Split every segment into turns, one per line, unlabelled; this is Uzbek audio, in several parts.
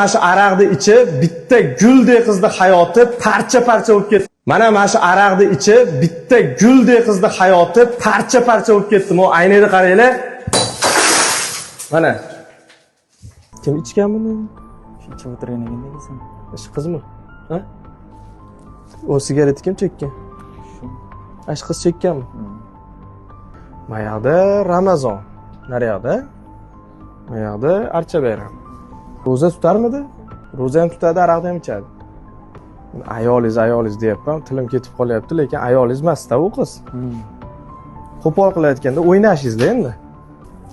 Mana shu aroqni ichib bitta guldek qizni hayoti parcha-parcha bo'lib ketdi. Mana shu aroqni ichib bitta guldek qizni hayoti parcha-parcha bo'lib ketdi. Mo aynada qaranglar. Mana. Kim ichgan buni?
Shu ichib o'tirgan ekan-da.
Shu qizmi? Ha? O sigaretni kim chekkan?
Shu.
Shu qiz chekkanmi? Mayaqda Ramazon. Naryoqda? Mayaqda Archa bayram. Ro'za tutarmidi? Ro'za ham tutadi, aroqni ham ichadi. Ayolingiz deyapman, tilim ketib qolyapti, lekin ayolingiz emas-da u qiz. Qo'pol qilayotganda o'ynashingizda endi.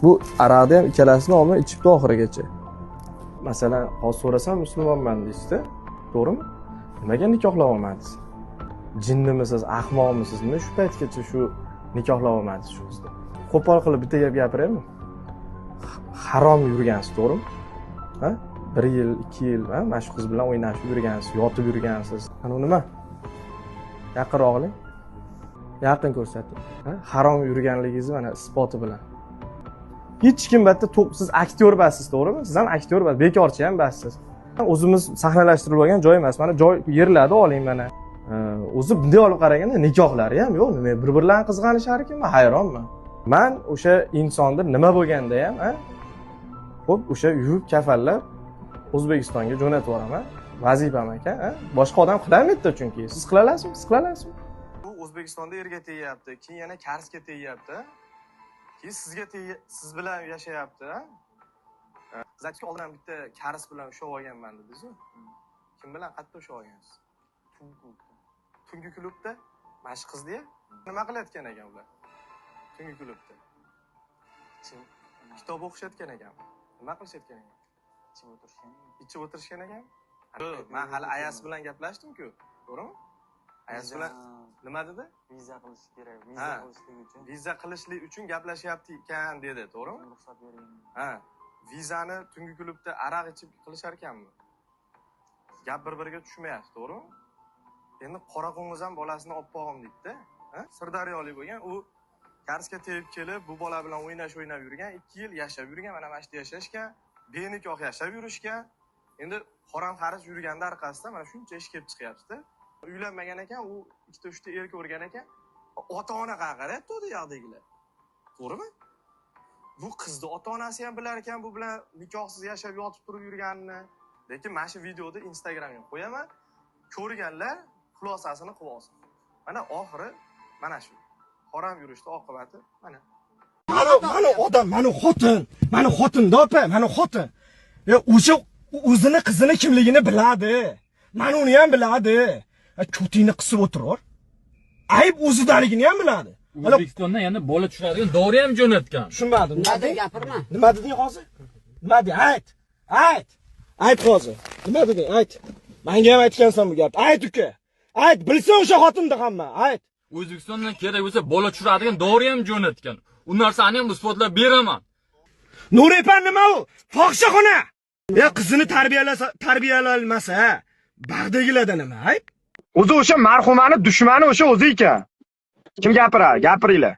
Bu aroqni ham ikkalasini olmay ichibdi oxirigacha. Masalan, hozir so'rasam musulmonman deysiz-da, to'g'rimi? Nimaga nikohlab olmadingiz? Jinnimisiz, ahmoqmisiz? Nima shu paytgacha shu nikohlab olmadingiz shu qizni? Qo'pol qilib bitta gap gapiraymi? Harom yurgansiz, to'g'rimi? Ha? 1 yil, 2 yil, ha? Mana shu qiz bilan o'ynashib yurgansiz, yotib yurgansiz. Ana u nima? Yaqinroq oling. Yaqin ko'rsating. Ha? Harom yurganligingizni mana isboti bilan. Hech kim bitta siz aktyor bassiz, to'g'rimi? Siz ham aktyor bas, bekorchi ham bassiz. O'zimiz sahnalashtirib olgan joy emas. Mana joy yerlarni oling mana. O'zi bunday olib qaraganda nikohlari ham yo'q, nima bir-birlarini qizg'anishar ekan, men hayronman. Men o'sha insonda nima bo'lganda ham, ha? Xo'p, o'sha yuvib kafallab O'zbekistonga jo'natib yuboraman. Vazifam ekan, ha? Boshqa odam qilamaydi chunki. Siz qilalasizmi? Siz qilalasizmi? Bu O'zbekistonda erga tegyapti, keyin yana Karsga tegyapti. Keyin sizga siz bilan yashayapti, ha? Zatka oldin bitta Kars bilan ushlab olganman dedingiz-ku. Kim bilan qayerda ushlab olgansiz? Tungi klubda. Mana shu qizni nima qilayotgan ekan ular? Tungi klubda. Kitob o'qishayotgan ekan. Nima qilishayotgan ekan? Ichib o'tirishgan ekan. Men hali Ayas bilan gaplashdim-ku, to'g'rimi? Ayas bilan nima dedi?
Viza qilish kerak.
Viza qilishlik uchun gaplashyapti ekan dedi, to'g'rimi?
Ruxsat bering.
Ha. Vizani tungi klubda aroq ichib qilishar ekanmi? Gap bir-biriga tushmayapti, to'g'rimi? Endi Qoraqo'ng'iz ham bolasini olib qo'yim deydi-da. Ha? Sirdaryolik bo'lgan, u Karsga tegib kelib, bu bola bilan o'ynab yurgan, 2 yil yashab yurgan, mana yerda yashashgan, benikoh yashab yurishgan. Endi harom xaris yurganda orqasidan mana shuncha ish kelib chiqyapti-da. Uylanmagan ekan, u 2-3 ta er ko'rgan ekan. Ota-ona qaqaryapti u yoqdagilar. To'g'rimi? Bu qizni ota-onasi ham bilar ekan, bu bilan nikohsiz yashab yotib turib yurganini. Lekin mana shu videoni Instagramga qo'yaman. Ko'rganlar xulosasini qilib olsin. Mana oxiri mana shu. Harom yurishning oqibati mana.
Mana odam, mana xotin-da opa, mana xotin. O'sha o'zini qizini kimligini biladi. Mana uni ham biladi. Cho'tingni qisib o'tirar. Ayb o'zidaligini ham biladi.
O'zbekistondan yana bola tushiradigan dori ham jo'natgan.
Tushunmadim.
Nima deb gapirma.
Nima deding hozir? Nima deding? Ayt. Ayt hozir. Nima deding? Ayt. Menga ham aytgansan bu gapni. Ayt uka. Ayt, bilsa o'sha xotinda hamma. Ayt.
O'zbekistondan kerak bo'lsa bola tushiradigan dori ham jo'natgan. U narsani ham isbotlab beraman.
Nurepan nima u? Fohishaxona. Qizini tarbiyalanmasa, bag'dagilarda nima? Ayt. O'zi o'sha marhumani dushmani o'sha o'zi ekan. Kim gapiradi? Gapiringlar.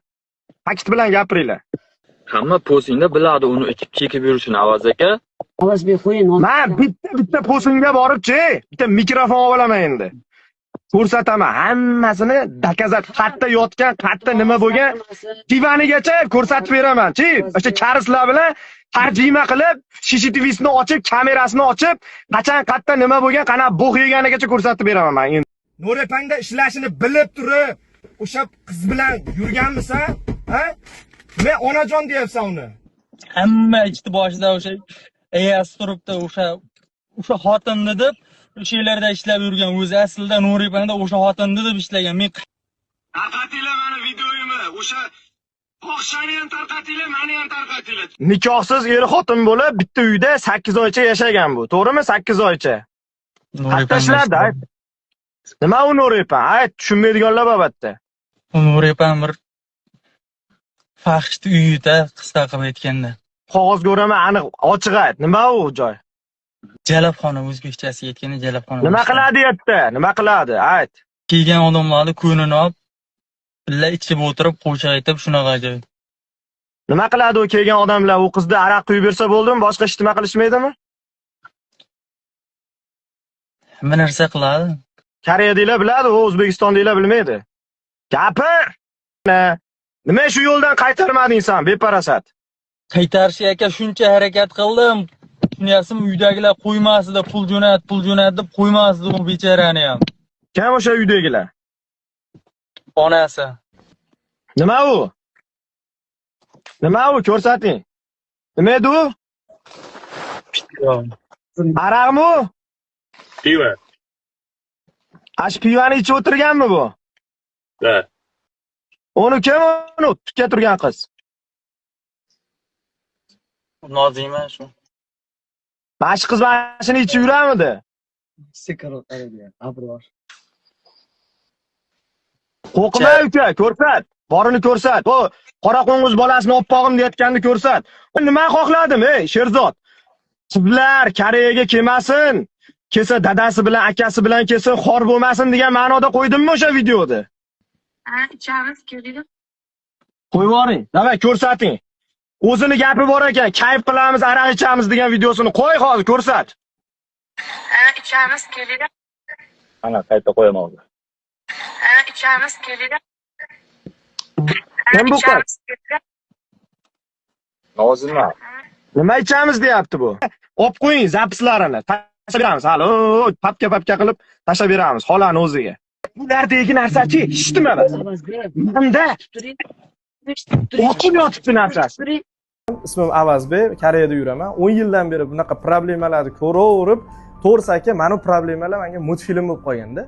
Fakt bilan gapiringlar.
Hamma posingda biladi uni ichib chekib yurishini Avaz aka.
Avazbek qo'ying.
Men bitta posingga borib-chi, bitta mikrofon olaman endi. Ko'rsataman hammasini dokazat, qayerda yotgan, qayerda nima bo'lgan, divanigacha ko'rsatib beraman-chi. O'sha karislar bilan tarjima qilib, CCTV'sini ochib, kamerasini ochib, qachon qayerda nima bo'lgan, qana bo'q yeganigacha ko'rsatib beraman men endi. Nurepangda ishlashini bilib turib, o'sha qiz bilan yurganmisan? Ha? Men onajon deyapsan uni.
Hamma ichdi boshida o'sha AS turibdi, o'sha xotinni deb o'sha yerlarda ishlab yurgan, o'zi aslida Nurepangda o'sha xotinni deb ishlagan. Men
tarqatinglar meni videoyimni, o'sha fohishani ham tarqatinglar, meni ham tarqatinglar. Nikohsiz er xotin bo'lib, bitta uyda 8 oycha yashagan bu. To'g'rimi? 8 oycha. Qayerda ishlardi? Nima u Nurepan? Ayt, tushunmaydiganlar albatta.
Nurepang bir fahishni uyida qista qilib aytganda.
Qog'oz ko'raman, aniq ochiq ayt. Nima u joy?
Jalabxona, o'zbekchasiga aytganda jalabxona.
Nima qiladi yerda? Nima qiladi? Ayt.
Kelgan odamlarni ko'nini olib, billa ichib o'tirib, qo'shiq aytib shunaqa joy.
Nima qiladi u kelgan odamlar? U qizni aroq quyib bersa bo'ldimi? Boshqa ish nima qilishmaydimi?
Nima narsa qiladi?
Koreyadagilar biladi, u O'zbekistondagilar bilmaydi. Gapir. Nima shu yo'ldan qaytarmading sen, beparasat?
Qaytarishga aka shuncha harakat qildim. Tushunyapsizmi? Uydagilar qo'ymasdi, pul jo'nat deb qo'ymasdi u bechorani ham.
Kim o'sha uydagilar?
Onasi.
Nima u? Nima u? Ko'rsating. Nima edi u? Araqmi u?
Pivo.
Ash pivani ichib o'tirganmi bu?
Da.
Uni kim uni tikka turgan qiz?
Nozima shu.
Mash qiz mashini ichib yuramidi? Qo'rqma uka, ko'rsat. Borini ko'rsat. Bu qora qo'ng'iz bolasini oppog'im deyotganini ko'rsat. Nima xohladim, ey Sherzod? Sizlar Koreyaga kelmasin. Kelsa dadasi bilan, akasi bilan kelsin, xor bo'lmasin degan ma'noda qo'ydimmi o'sha videoni?
Ha, ichamiz keladi.
Qo'yib yuboring. Davay ko'rsating. O'zini gapi bor ekan, kayf qilamiz, aroq ichamiz degan videosini qo'y hozir ko'rsat.
Ha, ichamiz keladi.
Ana qayta qo'yaman hozir.
Ha, ichamiz keladi.
Kim bu qiz?
Nozima.
Nima ichamiz deyapti bu? Olib qo'ying zapislarini. Tashlab beramiz. Hali papka qilib tashlab beramiz xolani o'ziga. Bulardagi narsachi, eshitdimi bas? Manda o'qib yotibdi narsasi.
Ismim Avazbek, Koreyada yuraman. 10 yildan beri bunaqa problemalarni ko'raverib, to'g'risi aka, mana bu problemalar menga multfilm bo'lib qolganda.